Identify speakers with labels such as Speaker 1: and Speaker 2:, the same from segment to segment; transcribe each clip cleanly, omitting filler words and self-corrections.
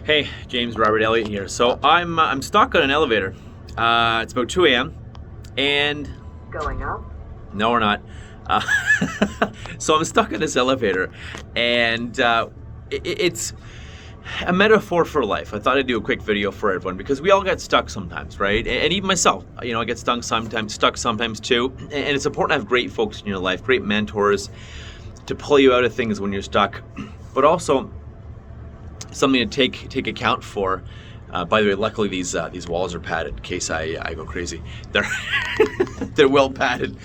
Speaker 1: Hey, James Robert Elliott here. So I'm stuck on an elevator. It's about 2 a.m. and
Speaker 2: Going up?
Speaker 1: no, we're not. Uh, so I'm stuck in this elevator, and it's a metaphor for life. I thought I'd do a quick video for everyone because we all get stuck sometimes, right? And even myself, I get stuck sometimes too. And it's important to have great folks in your life, great mentors to pull you out of things when you're stuck, but also something to take account for. By the way, luckily these walls are padded in case I go crazy. They're they're well padded.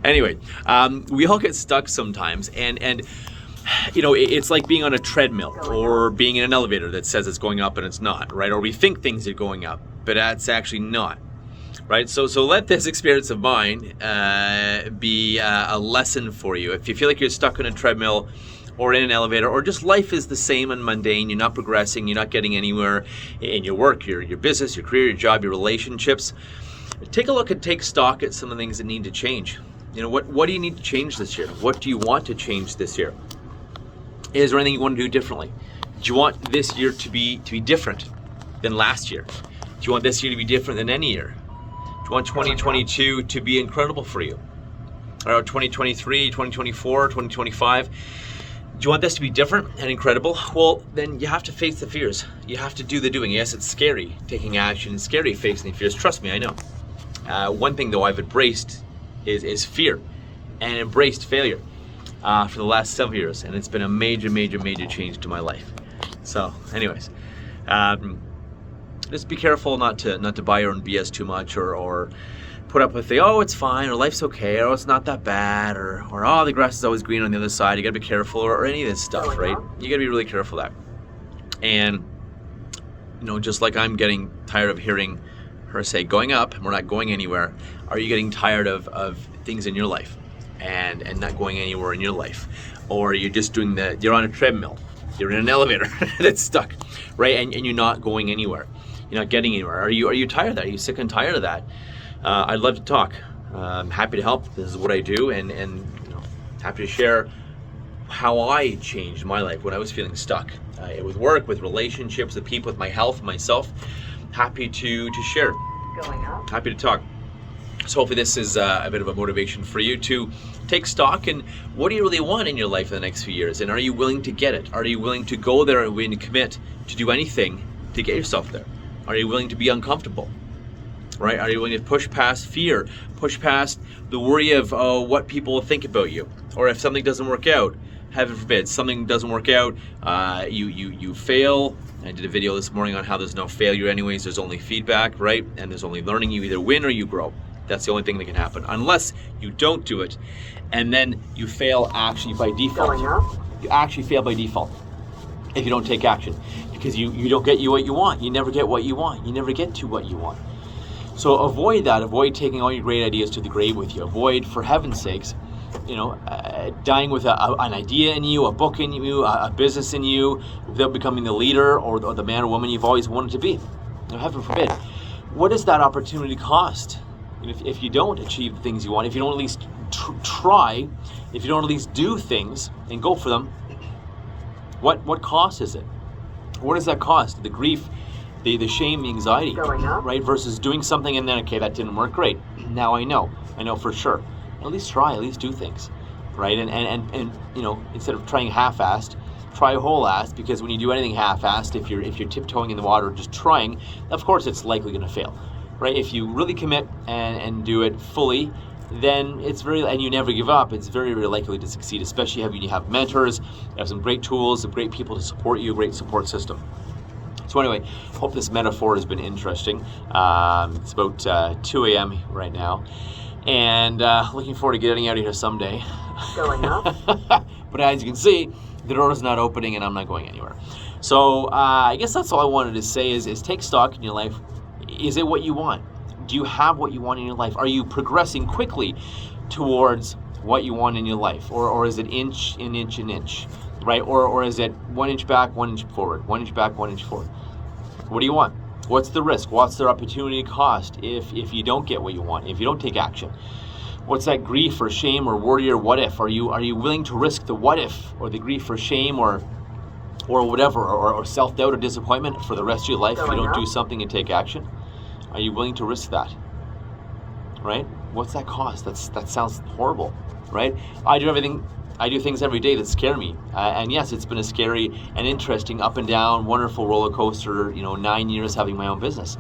Speaker 1: Anyway, we all get stuck sometimes, and it's like being on a treadmill or being in an elevator that says it's going up and it's not, right? Or we think things are going up, but that's actually not, right? So let this experience of mine be a lesson for you. If you feel like you're stuck on a treadmill or in an elevator, or just life is the same and mundane, you're not progressing, you're not getting anywhere in your work, your business, your career, your job, your relationships, take stock at some of the things that need to change. What do you need to change this year? What do you want to change this year? Is there anything you want to do differently? Do you want this year to be different than last year? Do you want this year to be different than any year? Do you want 2022 to be incredible for you? Or 2023, 2024, 2025? Do you want this to be different and incredible? Well, then you have to face the fears. You have to do the doing. Yes, it's scary taking action. It's scary facing the fears. Trust me, I know. One thing, though, I've embraced is fear and embraced failure for the last several years. And it's been a major, major, major change to my life. So anyways, just be careful not to buy your own BS too much or put up with it's fine, or life's okay, or it's not that bad, or oh, the grass is always green on the other side. You gotta be careful, or any of this stuff, right? You gotta be really careful of that. And just like I'm getting tired of hearing her say going up and we're not going anywhere, are you getting tired of things in your life and not going anywhere in your life? Or you're just you're on a treadmill, you're in an elevator that's stuck, right? And you're not going anywhere, you're not getting anywhere. Are you tired of that? Are you sick and tired of that? I'd love to talk. I'm happy to help. This is what I do, and happy to share how I changed my life when I was feeling stuck with work, with relationships, with people, with my health, myself. Happy to share.
Speaker 2: Going up?
Speaker 1: Happy to talk. So hopefully this is a bit of a motivation for you to take stock in what do you really want in your life in the next few years, and are you willing to get it? Are you willing to go there and willing to commit to do anything to get yourself there? Are you willing to be uncomfortable? Right? Are you willing to push past fear, push past the worry of what people will think about you, or if something doesn't work out? Heaven forbid, something doesn't work out, you fail. I did a video this morning on how there's no failure anyways, there's only feedback, right? And there's only learning. You either win or you grow. That's the only thing that can happen, unless you don't do it, and then you fail actually by default.
Speaker 2: Going up?
Speaker 1: You actually fail by default if you don't take action, because you don't get what you want. You never get what you want. You never get to what you want. So avoid that. Avoid taking all your great ideas to the grave with you. Avoid, for heaven's sakes, dying with an idea in you, a book in you, a business in you, without becoming the leader or the man or woman you've always wanted to be. Heaven forbid. What does that opportunity cost? If you don't achieve the things you want, if you don't at least try, if you don't at least do things and go for them, what cost is it? What does that cost? The grief, the shame, the anxiety, right? Versus doing something and then, okay, that didn't work, great. Now I know for sure. At least try, at least do things, right? And instead of trying half-assed, try whole-assed, because when you do anything half-assed, if you're tiptoeing in the water, just trying, of course it's likely going to fail, right? If you really commit and do it fully, then and you never give up, it's very, very likely to succeed, especially when you have mentors, you have some great tools, some great people to support you, a great support system. So anyway, hope this metaphor has been interesting. It's about 2 a.m. right now, and looking forward to getting out of here someday.
Speaker 2: Going up?
Speaker 1: But as you can see, the door is not opening and I'm not going anywhere. So I guess that's all I wanted to say is take stock in your life. Is it what you want? Do you have what you want in your life? Are you progressing quickly towards what you want in your life? Or is it inch, right? Or is it 1 inch back, 1 inch forward, 1 inch back, 1 inch forward? What do you want? What's the risk? What's the opportunity cost if you don't get what you want, if you don't take action? What's that grief or shame or worry or what if? Are you willing to risk the what if or the grief or shame or or whatever, or self-doubt or disappointment for the rest of your life if you don't
Speaker 2: Going
Speaker 1: do
Speaker 2: up.
Speaker 1: something and take action? Are you willing to risk that? Right? What's that cost? That sounds horrible, right? I do things every day that scare me. And yes, it's been a scary and interesting up and down, wonderful roller coaster, 9 years having my own business.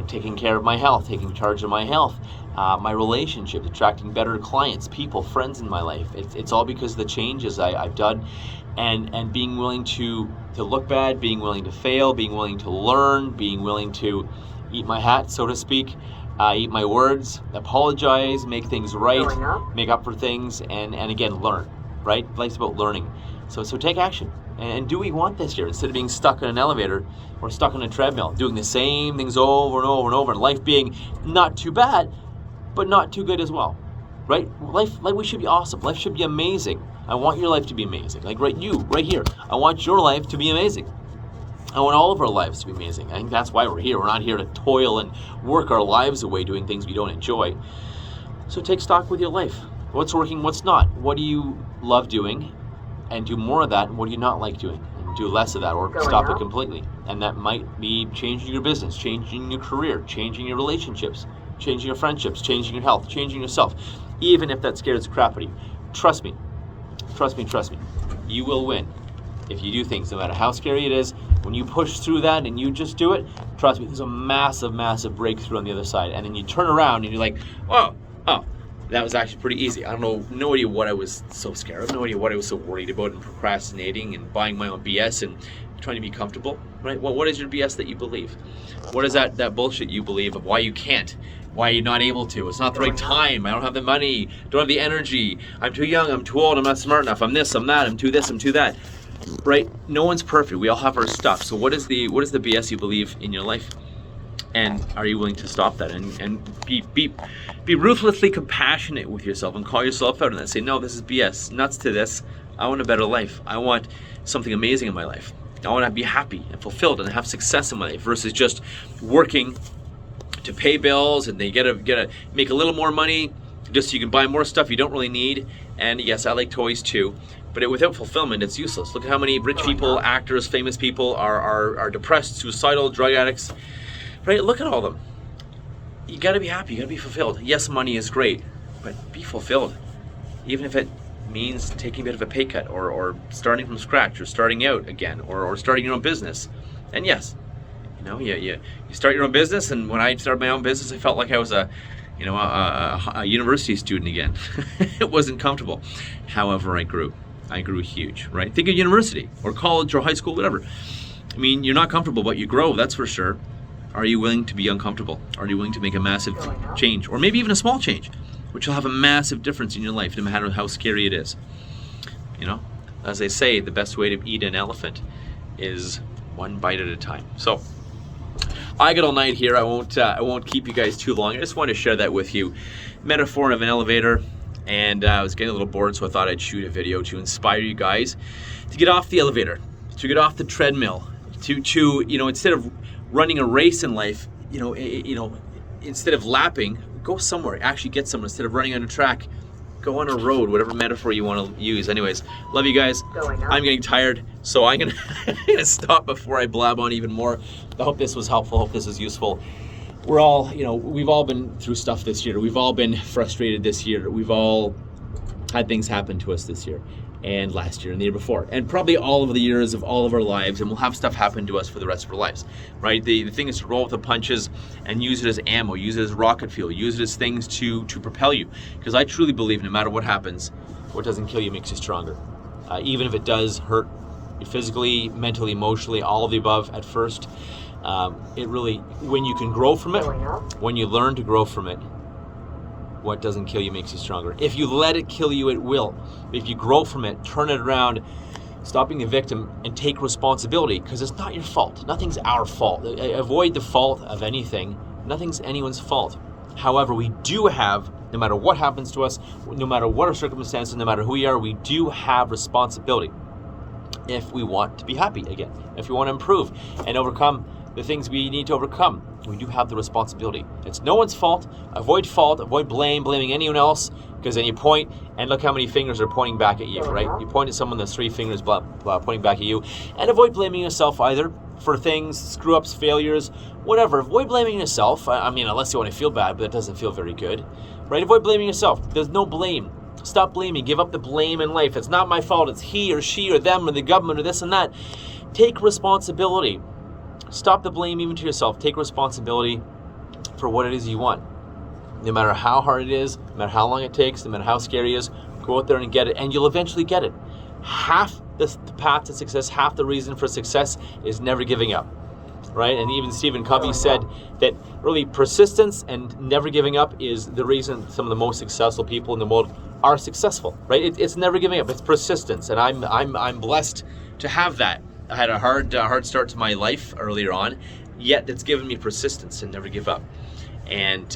Speaker 1: Taking care of my health, taking charge of my health, my relationships, attracting better clients, people, friends in my life. It's all because of the changes I've done, and being willing to look bad, being willing to fail, being willing to learn, being willing to eat my hat, so to speak, eat my words, apologize, make things right,
Speaker 2: Going up.
Speaker 1: make up for things, and again, learn, right? Life's about learning. So take action and do what you want this year, instead of being stuck in an elevator or stuck on a treadmill, doing the same things over and over and over, and life being not too bad, but not too good as well, right? Life should be awesome. Life should be amazing. I want your life to be amazing. Like right here. I want your life to be amazing. I want all of our lives to be amazing. I think that's why we're here. We're not here to toil and work our lives away doing things we don't enjoy. So take stock with your life. What's working, what's not? What do you love doing? And do more of that. And what do you not like doing? And do less of that, or
Speaker 2: Going
Speaker 1: stop it
Speaker 2: up.
Speaker 1: completely. And that might be changing your business, changing your career, changing your relationships, changing your friendships, changing your health, changing yourself. Even if that scares the crap out of you. Trust me. You will win. If you do things, no matter how scary it is, when you push through that and you just do it, trust me, there's a massive, massive breakthrough on the other side. And then you turn around and you're like, oh, that was actually pretty easy. I don't know, no idea what I was so scared of, no idea what I was so worried about, and procrastinating and buying my own BS and trying to be comfortable, right? What is your BS that you believe? What is that bullshit you believe of why you can't? Why you're not able to? It's not the right time. I don't have the money. Don't have the energy. I'm too young. I'm too old. I'm not smart enough. I'm this. I'm that. I'm too this. I'm too that. Right? No one's perfect. We all have our stuff. So what is the BS you believe in your life? And are you willing to stop that and be ruthlessly compassionate with yourself and call yourself out on that? Say, no, this is BS. Nuts to this. I want a better life. I want something amazing in my life. I want to be happy and fulfilled and have success in my life, versus just working to pay bills, and they gotta make a little more money just so you can buy more stuff you don't really need. And yes, I like toys too, but without fulfillment, it's useless. Look at how many rich people, actors, famous people are depressed, suicidal, drug addicts. Right? Look at all of them. You gotta be happy. You gotta be fulfilled. Yes, money is great, but be fulfilled, even if it means taking a bit of a pay cut, or starting from scratch, or starting out again, or starting your own business. And yes, you start your own business. And when I started my own business, I felt like I was a university student again. It wasn't comfortable. However, I grew huge, right? Think of university or college or high school, whatever. I mean, you're not comfortable, but you grow, that's for sure. Are you willing to be uncomfortable? Are you willing to make a massive change, or maybe even a small change, which will have a massive difference in your life, no matter how scary it is? As they say, the best way to eat an elephant is one bite at a time. So I got all night here. I won't keep you guys too long. I just wanted to share that with you. Metaphor of an elevator, and I was getting a little bored, so I thought I'd shoot a video to inspire you guys to get off the elevator, to get off the treadmill, to instead of running a race in life, instead of lapping, go somewhere. Actually get somewhere. Instead of running on a track, go on a road, whatever metaphor you want to use. Anyways, love you guys. I'm getting tired, so I'm gonna stop before I blab on even more. I hope this was helpful. Hope this is useful. We're all, we've all been through stuff this year. We've all been frustrated this year. We've all had things happen to us this year, and last year, and the year before, and probably all of the years of all of our lives, and we'll have stuff happen to us for the rest of our lives, right? The thing is to roll with the punches and use it as ammo, use it as rocket fuel, use it as things to propel you. Because I truly believe no matter what happens, what doesn't kill you makes you stronger. Even if it does hurt you physically, mentally, emotionally, all of the above at first, it really, when you can grow from it, when you learn to grow from it, what doesn't kill you makes you stronger. If you let it kill you, it will. If you grow from it, turn it around, stop being a victim, and take responsibility, because it's not your fault. Nothing's our fault. Avoid the fault of anything. Nothing's anyone's fault. However, we do have, no matter what happens to us, no matter what our circumstances, no matter who we are, we do have responsibility if we want to be happy again, if we want to improve and overcome the things we need to overcome. We do have the responsibility. It's no one's fault. Avoid blame, blaming anyone else, Because then you point, and look how many fingers are pointing back at you, right? You point at someone, there's 3 fingers pointing back at you. And avoid blaming yourself either for things, screw-ups, failures, whatever. Avoid blaming yourself. I mean, unless you want to feel bad, but that doesn't feel very good, right? Avoid blaming yourself. There's no blame. Stop blaming. Give up the blame in life. It's not my fault. It's he or she or them or the government or this and that. Take responsibility. Stop the blame even to yourself. Take responsibility for what it is you want. No matter how hard it is, no matter how long it takes, no matter how scary it is, go out there and get it, and you'll eventually get it. Half the path to success, half the reason for success is never giving up, right? And even Stephen Covey said that really persistence and never giving up is the reason some of the most successful people in the world are successful, right? It's never giving up. It's persistence, and I'm blessed to have that. I had a hard start to my life earlier on, yet that's given me persistence and never give up. And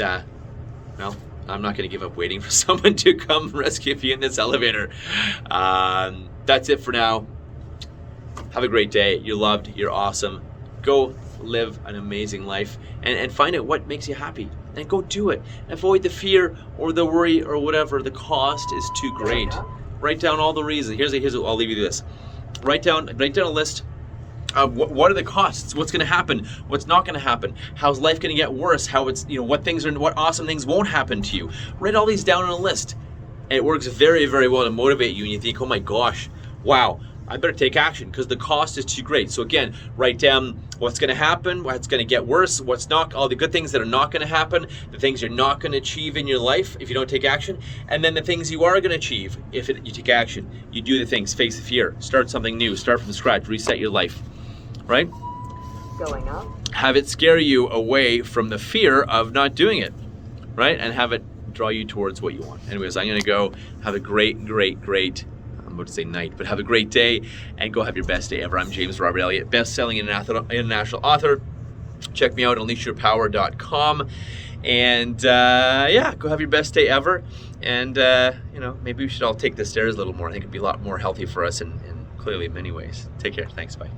Speaker 1: well, I'm not going to give up waiting for someone to come rescue me in this elevator. That's it for now. Have a great day. You're loved. You're awesome. Go live an amazing life and find out what makes you happy. And go do it. Avoid the fear or the worry or whatever. The cost is too great. Write down all the reasons. Here's I'll leave you this. Write down a list. What are the costs? What's going to happen? What's not going to happen? How's life going to get worse? How it's, what awesome things won't happen to you? Write all these down on a list. And it works very, very well to motivate you. And you think, oh my gosh, wow, I better take action because the cost is too great. So again, write down what's going to happen, what's going to get worse, what's not, all the good things that are not going to happen, the things you're not going to achieve in your life if you don't take action, and then the things you are going to achieve if you take action. You do the things, face the fear, start something new, start from scratch, reset your life. Right?
Speaker 2: Going up.
Speaker 1: Have it scare you away from the fear of not doing it, right? And have it draw you towards what you want. Anyways, I'm going to go have a great, I'm about to say night, but have a great day and go have your best day ever. I'm James Robert Elliott, best-selling international author. Check me out on unleashyourpower.com. And yeah, go have your best day ever. And maybe we should all take the stairs a little more. I think it'd be a lot more healthy for us and clearly in many ways. Take care. Thanks. Bye.